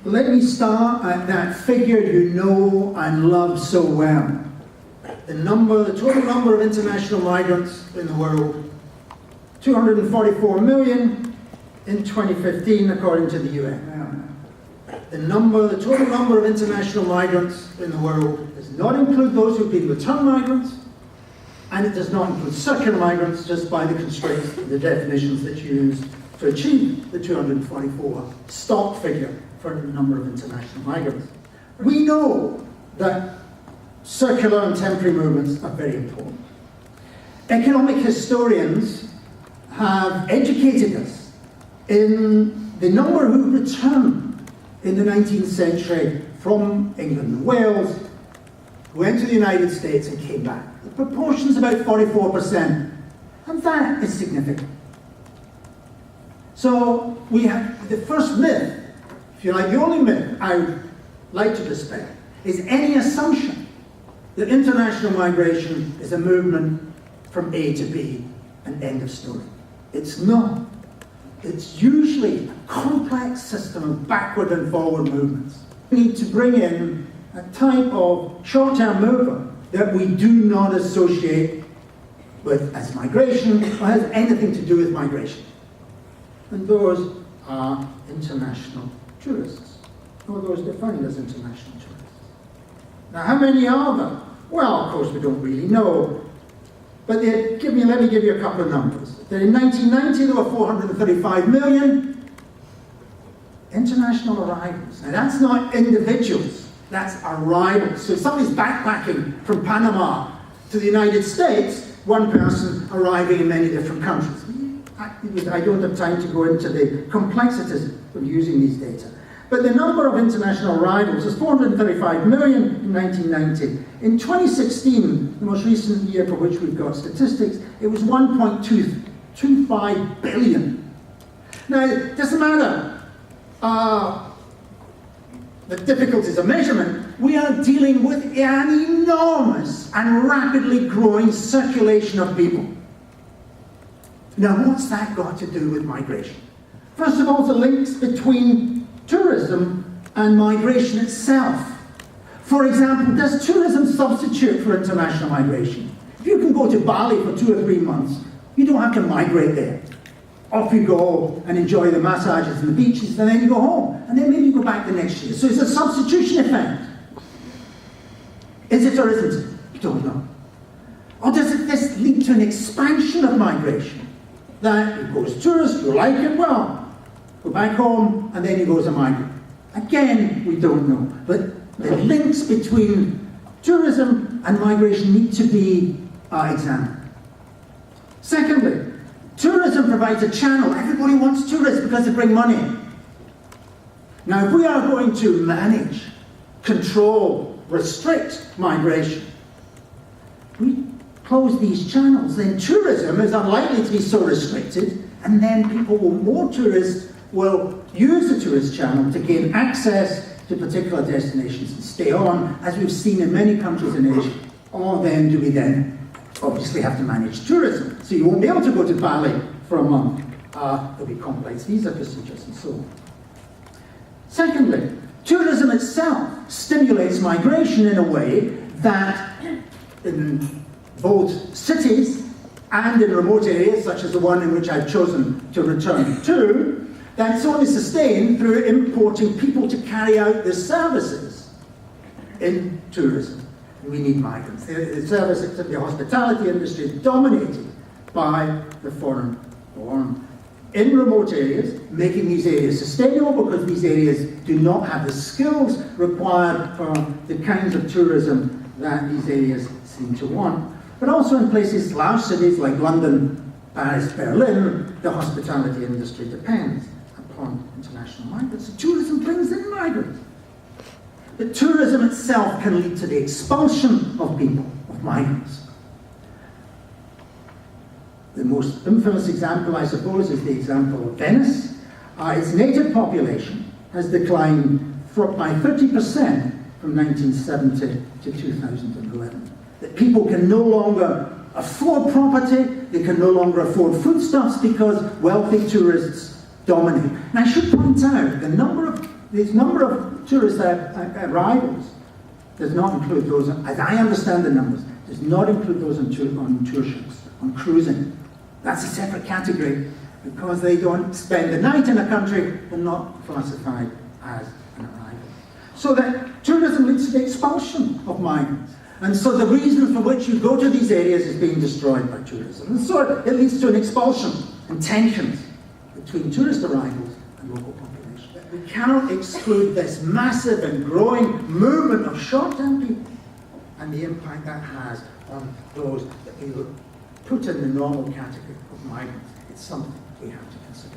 Let me start at that figure you know and love so well. The total number of international migrants in the world, 244 million in 2015, according to the UN. The total number of international migrants in the world does not include those who've been returned migrants, and it does not include circular migrants, just by the constraints of the definitions that you use to achieve the 244 stock figure for the number of international migrants. We know that circular and temporary movements are very important. Economic historians have educated us in the number who returned in the 19th century from England and Wales, who went to the United States and came back. The proportion is about 44%, and that is significant. So we have the first myth, if you like, the only myth I would like to dispel, is any assumption that international migration is a movement from A to B and end of story. It's not. It's usually a complex system of backward and forward movements. We need to bring in a type of short-term mover that we do not associate with as migration or has anything to do with migration. And those are international tourists, or those defined as international tourists. Now, how many are there? Well, of course, we don't really know. But let me give you a couple of numbers. In 1990, there were 435 million international arrivals. Now, that's not individuals, that's arrivals. So if somebody's backpacking from Panama to the United States, one person arriving in many different countries. I don't have time to go into the complexities of using these data. But the number of international arrivals was 435 million in 1990. In 2016, the most recent year for which we've got statistics, it was 1.25 billion. Now, it doesn't matter the difficulties of measurement, we are dealing with an enormous and rapidly growing circulation of people. Now, what's that got to do with migration? First of all, the links between tourism and migration itself. For example, does tourism substitute for international migration? If you can go to Bali for 2 or 3 months, you don't have to migrate there. Off you go and enjoy the massages and the beaches, and then you go home. And then maybe you go back the next year. So it's a substitution effect. Is it or isn't it? You don't know. Or does this lead to an expansion of migration? That you go as tourist, you like it, well, go back home, and then you go as a migrant. Again, we don't know. But the links between tourism and migration need to be examined. Secondly, tourism provides a channel. Everybody wants tourists because they bring money. Now, if we are going to manage, control, restrict migration, we close these channels, then tourism is unlikely to be so restricted, and then more tourists will use the tourist channel to gain access to particular destinations and stay on, as we've seen in many countries in Asia. Or then do we then obviously have to manage tourism? So you won't be able to go to Bali for a month. There'll be complex visa procedures and so on. Secondly, tourism itself stimulates migration in a way that in both cities and in remote areas, such as the one in which I've chosen to return to, that's only sustained through importing people to carry out the services in tourism. We need migrants. The services of the hospitality industry is dominated by the foreign-born. In remote areas, making these areas sustainable, because these areas do not have the skills required for the kinds of tourism that these areas seem to want. But also in places, large cities like London, Paris, Berlin, the hospitality industry depends upon international migrants. So tourism brings in migrants. But tourism itself can lead to the expulsion of people, of migrants. The most infamous example, I suppose, is the example of Venice. Its native population has declined by 30% from 1970 to 2011. That people can no longer afford property, they can no longer afford foodstuffs because wealthy tourists dominate. And I should point out, the number of this number of tourist arrivals does not include those, as I understand the numbers, does not include those on tour ships, on cruising. That's a separate category because they don't spend the night in a country and not classified as an arrival. So that tourism leads to the expulsion of migrants. And so the reason for which you go to these areas is being destroyed by tourism. And so it leads to an expulsion and tensions between tourist arrivals and local population. We cannot exclude this massive and growing movement of short-term people and the impact that has on those that we put in the normal category of migrants. It's something we have to consider.